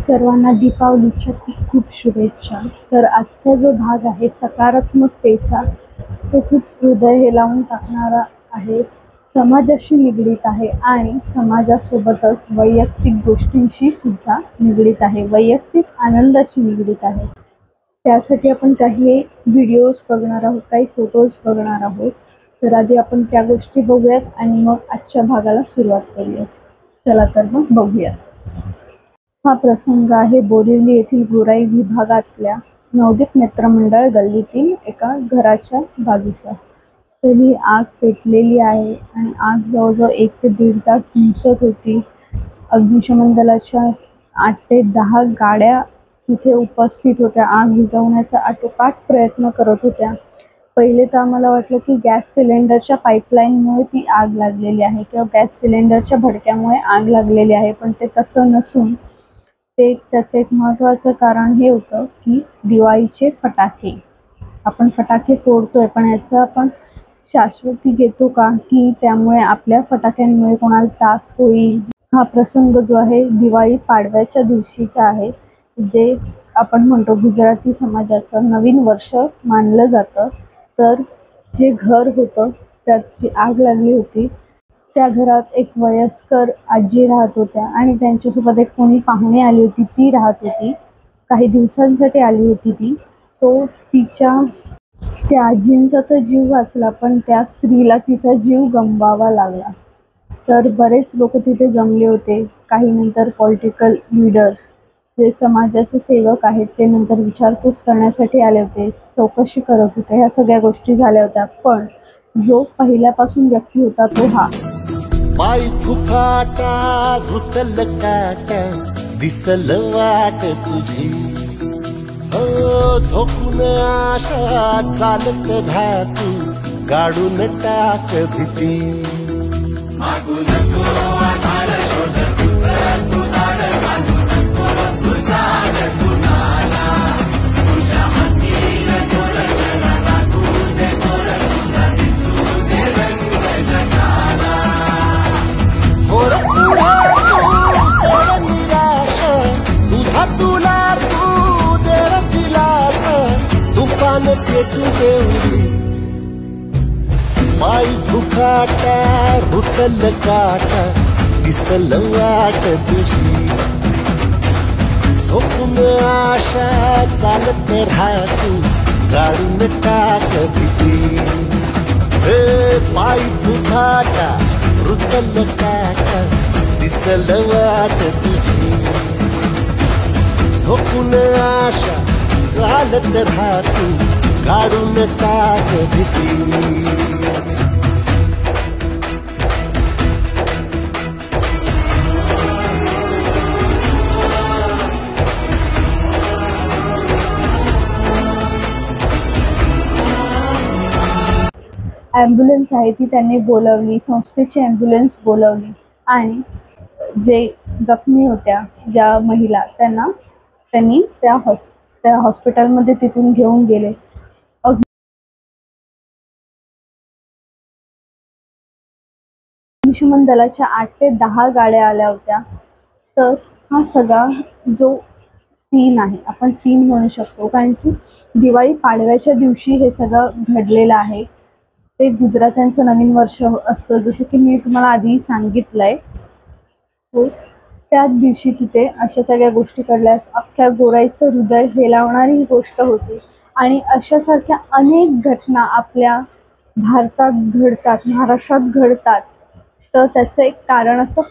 सर्वांना दीपावलीच्या खूप खूप शुभेच्छा। तर आजचा जो भाग आहे सकारात्मकतेचा तो खूप हृदय हेलावून टाकणारा आहे, समाजाशी निगडीत आहे आणि समाजासोबतच वैयक्तिक गोष्टींशी सुद्धा निगडीत आहे, वैयक्तिक आनंदाशी निगडीत आहे। त्यासाठी आपण काही व्हिडिओज बघणार आहोत, काही फोटोज बघणार आहोत। तर आधी आपण त्या गोष्टी बघूयात आणि मग आजच्या भागाला सुरुवात करूयात। चला तर मग बघूयात। हा प्रसंग आहे बोरिवली येथील गोराई विभागातल्या नवदीप मित्रमंडळ गल्लीतील एका घराच्या बाजूचा। तर ही आग पेटलेली आहे आणि आग जवळजवळ 1 ते 1.5 तास धुमसत होती। अग्निशमन दलाच्या 8 ते 10 गाड्या तिथे उपस्थित होत्या, आग विझवण्याचा आटोकाट प्रयत्न करत होत्या। पहिले तर आम्हाला वाटलं की गॅस सिलेंडरच्या पाईपलाईनमुळे ती आग लागलेली आहे किंवा गॅस सिलेंडरच्या भडक्यामुळे आग लागलेली आहे, पण ते तसं नसून त्याचं एक महत्त्वाचं कारण हे होतं की दिवाळीचे फटाके। आपण फटाके फोडतोय, पण याचं आपण शाश्वती घेतो का की त्यामुळे आपल्या फटाक्यांमुळे कोणाला त्रास होईल। हा प्रसंग जो आहे दिवाळी पाडव्याच्या दिवशीचा आहे, जे आपण म्हणतो गुजराती समाजाचं नवीन वर्ष मानलं जातं। तर जे घर होतं त्याची आग लागली होती। त्या घरात एक वयस्कर आजी राहत होत्या आणि त्यांच्यासोबत एक कोणी पाहुणे आली होती, ती राहत होती, काही दिवसांसाठी आली होती ती। सो त्या आजींचा तर जीव वाचला, पण त्या स्त्रीला तिचा जीव गमवावा लागला। तर बरेच लोक तिथे जमले होते, काही नंतर पॉलिटिकल लीडर्स जे समाजाचे सेवक आहेत ते नंतर विचारपूस करण्यासाठी आले होते, चौकशी करत होते, ह्या सगळ्या गोष्टी झाल्या होत्या। पण जो पहिल्यापासून व्यक्ती होता तो हा पाय फुफाटा रुतल काटा दिसल वाट तुझी, हो झोपून आशा चालत धातू गाडून टाक भीती। मागू नको आधार शोध तुझं तू दाड बांधू नको तू साड कुणाला, तुझ्या हातीन थोड जरा लागू दे जोर तुझा दिसू दे रंग जगाला। होर पुढे तू सोड निराश तुझा तुला तू देर दिलास तुफान पेटू देऊरी। पाय फुफाटा रुतल काटा दिसल वाट तुझी, झोपून आशा चालत राहतू गाडून टाक भीती। पाय फुफाटा रुतल काटा दिसल वाट तुझी, झोपून आशा चालत राहतू गाडून टाक भीती। ॲम्ब्युलन्स आहे ती त्यांनी बोलावली, संस्थेची ॲम्ब्युलन्स बोलावली आणि जे जखमी होत्या ज्या महिला त्यांनी त्या हॉस्पिटलमध्ये तिथून घेऊन गेले। अग्निशमन दलाच्या 8 ते 10 गाड्या आल्या होत्या। तर हा सगळा जो सीन आहे, आपण सीन म्हणू शकतो, कारण की दिवाळी पाडव्याच्या दिवशी हे सगळं घडलेलं आहे। ते गुजरात्यांचं नवीन वर्ष असतं, जसं की मी तुम्हाला आधी सांगितलंय। सो त्याच दिवशी तिथे अशा सगळ्या गोष्टी घडल्यास अख्ख्या गोराईचं हृदय हेलावणारी गोष्ट होती आणि अशासारख्या अनेक घटना आपल्या भारतात घडतात, महाराष्ट्रात घडतात। तर त्याचं एक कारण असं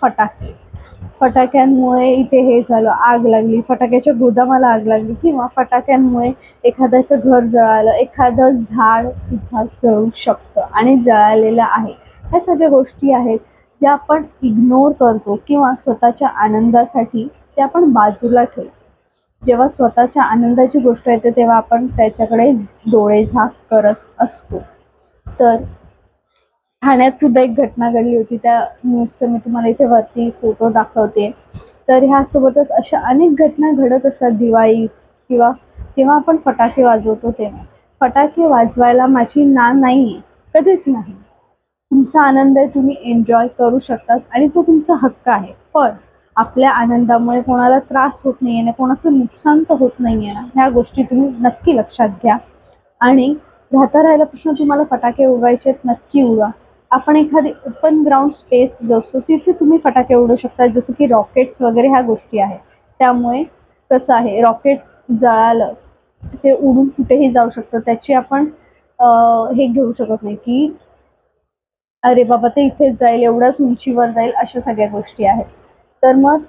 फटाक्यांमुळे इथे हे झालं, आग लागली, फटाक्याच्या गोदामाला आग लागली किंवा फटाक्यांमुळे एखाद्याचं घर जळालं, एखादं झाड सुद्धा जळू शकतं आणि जळालेलं आहे। ह्या सगळ्या गोष्टी आहेत ज्या आपण इग्नोर करतो किंवा स्वतःच्या आनंदासाठी त्या आपण बाजूला ठेवतो। जेव्हा स्वतःच्या आनंदाची गोष्ट येते तेव्हा आपण त्याच्याकडे डोळेझाक करत असतो। तर ठाण्यात सुद्धा एक घटना घडली होती, त्या न्यूजचं मी तुम्हाला इथे वरती फोटो दाखवते। तर ह्यासोबतच अशा अनेक घटना घडत असतात दिवाळी किंवा जेव्हा आपण फटाके वाजवतो तेव्हा। फटाके वाजवायला माझी ना नाही आहे, कधीच नाही। तुमचा आनंद आहे, तुम्ही एन्जॉय करू शकतात आणि तो तुमचा हक्क आहे। पण आपल्या आनंदामुळे कोणाला त्रास होत नाही आहे, कोणाचं नुकसान तर होत नाही आहे, ह्या गोष्टी तुम्ही नक्की लक्षात घ्या. आणि राहता राहिला प्रश्न, तुम्हाला फटाके उडवायचे नक्की उडवा. आपण एखादी ओपन ग्राउंड स्पेस जो असतो तिथे तुम्ही फटाके उडवू शकता, जसं की रॉकेट्स वगैरे ह्या गोष्टी आहेत. त्यामुळे कसं आहे, रॉकेट जळालं ते उडून कुठेही जाऊ शकतं, त्याची आपण हे घेऊ शकत नाही की अरे बाबा ते इथेच जाईल, एवढ्याच उंचीवर जाईल, अशा सगळ्या गोष्टी आहेत. तर मग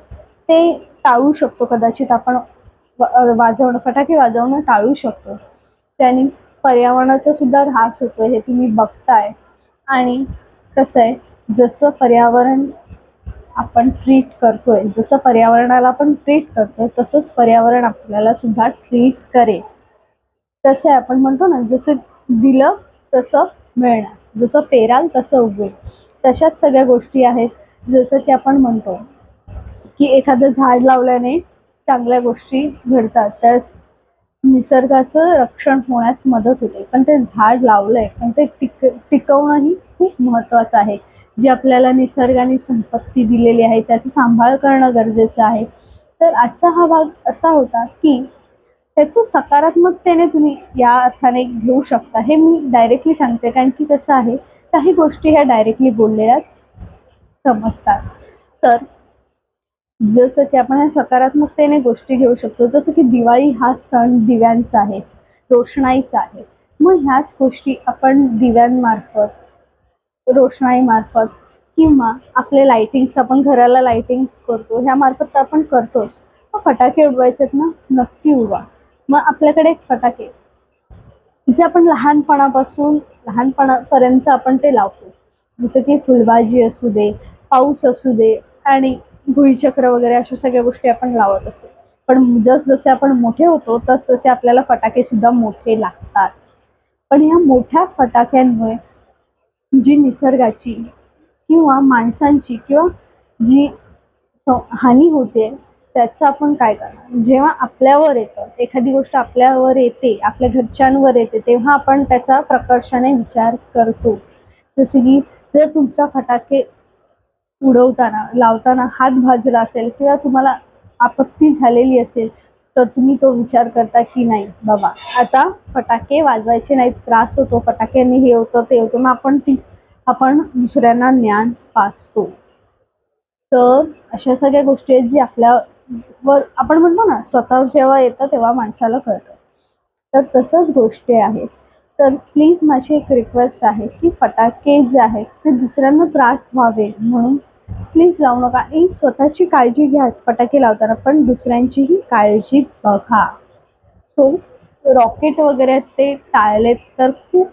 ते टाळू शकतो कदाचित आपण, फटाके वाजवणं टाळू शकतो. त्याने पर्यावरणाचा सुद्धा ऱ्हास होतो, हे तुम्ही बघताय. आणि कसं आहे, जसं पर्यावरण आपण ट्रीट करतोय, जसं पर्यावरणाला आपण ट्रीट करतोय, तसंच पर्यावरण आपल्याला सुद्धा ट्रीट करेल. तसं आपण म्हणतो ना, जसं दिलं तसं मिळणार, जसं पेराल तसं उगवेल, तशाच सगळ्या गोष्टी आहेत. जसं की आपण म्हणतो की एखादं झाड लावल्याने चांगल्या गोष्टी घडतात, त्या निसर्गाचं रक्षण होण्यास मदत होते. पण ते झाड लावलंय, पण ते टिकवणंही खूप महत्त्वाचं आहे. जी आपल्याला निसर्गाने संपत्ती दिलेली आहे त्याचं सांभाळ करणं गरजेचं आहे. तर आजचा हा भाग असा होता की त्याचं सकारात्मकतेने तुम्ही या अर्थाने घेऊ शकता, हे मी डायरेक्टली सांगते. कारण की कसं आहे, काही गोष्टी ह्या डायरेक्टली बोललेल्याच समजतात. तर जसं की आपण ह्या सकारात्मकतेने गोष्टी घेऊ शकतो, जसं की दिवाळी हा सण दिव्यांचा आहे, रोषणाईचा आहे. मग ह्याच गोष्टी आपण दिव्यांमार्फत, रोषणाईमार्फत किंवा आपले लाइटिंग्स, आपण घराला लाइटिंग्स करतो, ह्यामार्फत तर आपण करतोच. मग फटाके उडवायचेत ना, नक्की उडवा. मग आपल्याकडे एक फटाके जे आपण लहानपणापर्यंत आपण ते लावतो, जसं की फुलबाजी असू दे, पाऊस असू दे आणि भुईचक्र वगैरे, अशा सगळ्या गोष्टी आपण लावत असतो. पण जसजसे आपण मोठे होतो तसतसे आपल्याला फटाके सुद्धा मोठे लागतात. पण ह्या मोठ्या फटाक्यांमुळे जी निसर्गाची किंवा माणसांची किंवा जी हानी होते, त्याचं आपण काय करणार? जेव्हा आपल्यावर येतं, एखादी गोष्ट आपल्यावर येते, आपल्या घरच्यांवर येते, तेव्हा आपण त्याचा प्रकर्षाने विचार करतो. जसं की जर तुमचा फटाके लावताना हात भाजला असेल किंवा तुम्हाला आपत्ती झालेली असेल, तर तुम्ही तो विचार करता की नाही बाबा, आता फटाके वाजवायचे नाहीत, त्रास होतो, फटाक्यांनी हे होतं ते होतं, मग आपण दुसऱ्यांना ज्ञान पाजतो. तर अशा सगळ्या गोष्टी आहेत जी आपल्यावर, आपण म्हणतो ना, स्वतः जेव्हा येतं तेव्हा माणसाला कळतं. तर तसंच गोष्टी आहेत. तर प्लीज माझी एक रिक्वेस्ट आहे की फटाके जे आहेत ते दुसऱ्यांना त्रास व्हावे म्हणून प्लीज लावू नका. आणि स्वतःची काळजी घ्याच फटाके लावताना, पण दुसऱ्यांचीही काळजी बघा. सो रॉकेट वगैरे ते टाळलेत तर खूप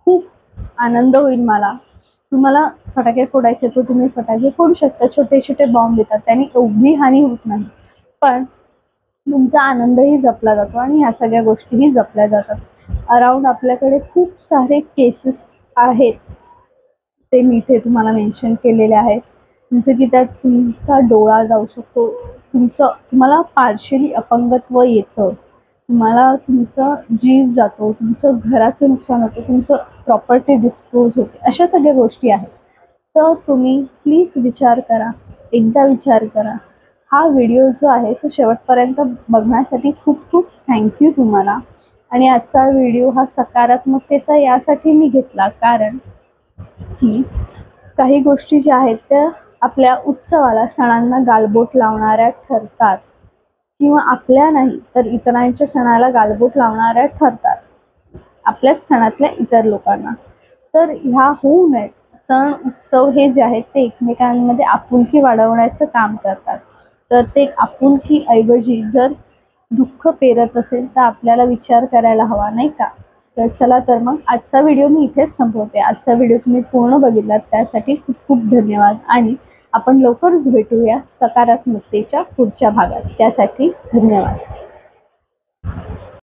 खूप आनंद होईल मला. तुम्हाला फटाके फोडायचे तर तुम्ही फटाके फोडू शकता, छोटे छोटे बॉम्ब येतात, त्याने एवढी हानी होत नाही, पण तुमचा आनंदही जपला जातो आणि ह्या सगळ्या गोष्टीही जपल्या जातात. अराउंड आपल्याकडे खूप सारे केसेस आहेत, ते मी इथे तुम्हाला मेन्शन केलेले आहेत. जसं की त्यात तुमचा डोळा जाऊ शकतो, तुम्हाला पार्शियली अपंगत्व येतं, तुम्हाला तुमचा जीव जातो, तुमचं घराचं नुकसान होतं, तुमचं प्रॉपर्टी डिस्पोज होते, अशा सगळ्या गोष्टी आहेत. तर तुम्ही प्लीज विचार करा, एकदा विचार करा. हा व्हिडिओ जो आहे तो शेवटपर्यंत बघण्यासाठी खूप खूप थँक्यू तुम्हाला. आणि आजचा व्हिडिओ हा सकारात्मकतेचा यासाठी मी घेतला, कारण की काही गोष्टी ज्या आहेत त्या आपल्या उत्सवाला, सणांना गालबोट लावणाऱ्या ठरतात, किंवा आपल्या नाही तर इतरांच्या सणाला गालबोट लावणाऱ्या ठरतात, आपल्याच सणातल्या इतर लोकांना. तर ह्या होऊ नयेत. सण उत्सव हे जे आहेत ते एकमेकांमध्ये आपुलकी वाढवण्याचं काम करतात. तर ते आपुलकीऐवजी जर दुःख पेरत असेल तर आपल्याला विचार करायला हवा, नाही का? तर चला, तर मग आजचा व्हिडिओ मी इथेच संपवते. आजचा व्हिडिओ तुम्ही पूर्ण बघितलात त्यासाठी खूप खूप धन्यवाद. आणि आपण लवकरच भेटूया सकारात्मकतेच्या पुढच्या भागात. त्यासाठी धन्यवाद.